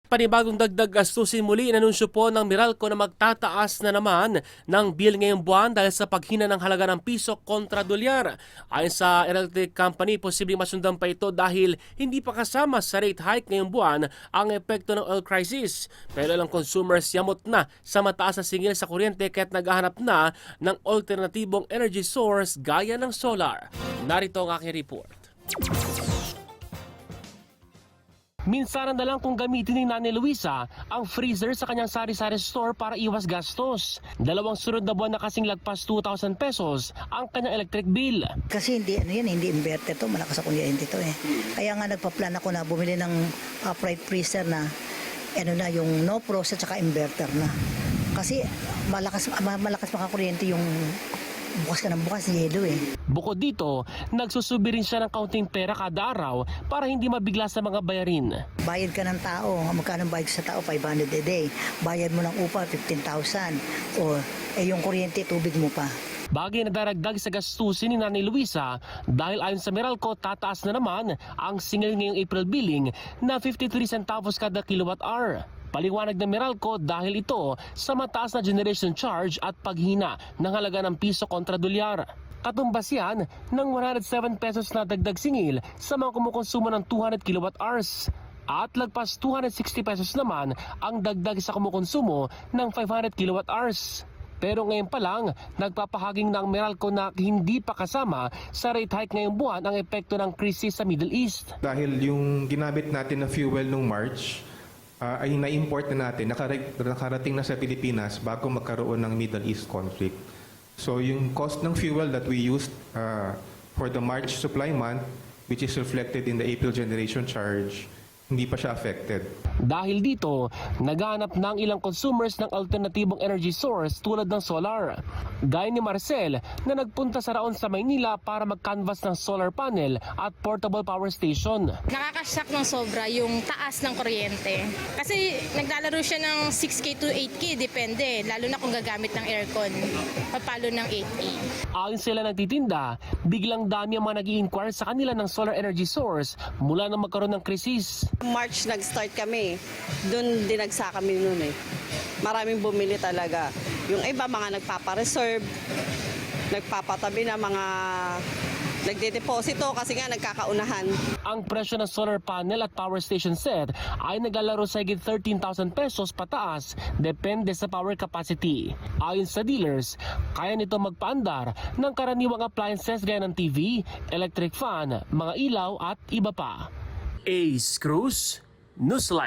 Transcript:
Panibagong dagdag gastusin muli, inanunsyo po ng Meralco na magtataas na naman ng bill ngayong buwan dahil sa paghina ng halaga ng piso kontra dolyar. Ayon sa electric company, posibleng masundan pa ito dahil hindi pa kasama sa rate hike ngayong buwan ang epekto ng oil crisis. Pero ilang consumers yamot na sa mataas na singil sa kuryente kaya't naghahanap na ng alternatibong energy source gaya ng solar. Narito ang aking report. Minsan na lang kung gamitin ni Nanay Luisa ang freezer sa kanyang sari-sari store para iwas gastos. Dalawang sunod na buwan na kasing lagpas 2,000 pesos ang kanyang electric bill. Kasi hindi inverter to, malakas sa kuryente to eh. Kaya nga nagpa-plan ako na bumili ng upright freezer na yung no frost at saka inverter na. Kasi malakas makakuryente yung bukas ka ng bukas, yelo eh. Bukod dito, nagsusubi rin siya ng kaunting pera kada araw para hindi mabigla sa mga bayarin. Bayad ka ng tao, magkano bayad sa tao? 500 a day. Bayad mo ng upa, 15,000. O yung kuryente, tubig mo pa. Bagay na daragdag sa gastusin ni Nanay Luisa dahil ayon sa Meralco, tataas na naman ang singil ngayong April billing na 53 centavos kada kilowatt hour. Paliwanag ng Meralco dahil ito sa mataas na generation charge at paghina ng halaga ng piso kontra dolyar. Katumbas yan ng 107 pesos na dagdag singil sa mga kumukonsumo ng 200 kilowatt hours. At lagpas 260 pesos naman ang dagdag sa kumukonsumo ng 500 kilowatt hours. Pero ngayon pa lang, nagpapahaging ng Meralco na hindi pa kasama sa rate hike ngayong buwan ang epekto ng krisis sa Middle East. Dahil yung ginamit natin na fuel nung March, ay na-import na natin, nakarating na sa Pilipinas bago magkaroon ng Middle East conflict. So yung cost ng fuel that we used for the March supply month, which is reflected in the April generation charge, hindi pa siya affected. Dahil dito, naghahanap ng ilang consumers ng alternatibong energy source tulad ng solar. Gaya ni Marcel na nagpunta sa Raon sa Maynila para mag-canvas ng solar panel at portable power station. Nakakashock ng sobra yung taas ng kuryente. Kasi naglalaro siya ng 6K to 8K, depende. Lalo na kung gagamit ng aircon. Papalo ng 8K. Ayon sila nagtitinda, biglang dami ang mga nag-i-inquire sa kanila ng solar energy source mula nang magkaroon ng krisis. March nag-start kami. Doon dinagsa kami noon eh. Maraming bumili talaga. Yung iba mga nagpapa-reserve, nagpapatabi na mga nagdedeposito kasi nga nagkakaunahan. Ang presyo ng solar panel at power station set ay naglalaro sa higit 13,000 pesos pataas depende sa power capacity. Ayon sa dealers, kaya nito magpaandar ng karaniwang appliances gaya ng TV, electric fan, mga ilaw at iba pa. Ace Cruz, Newsline.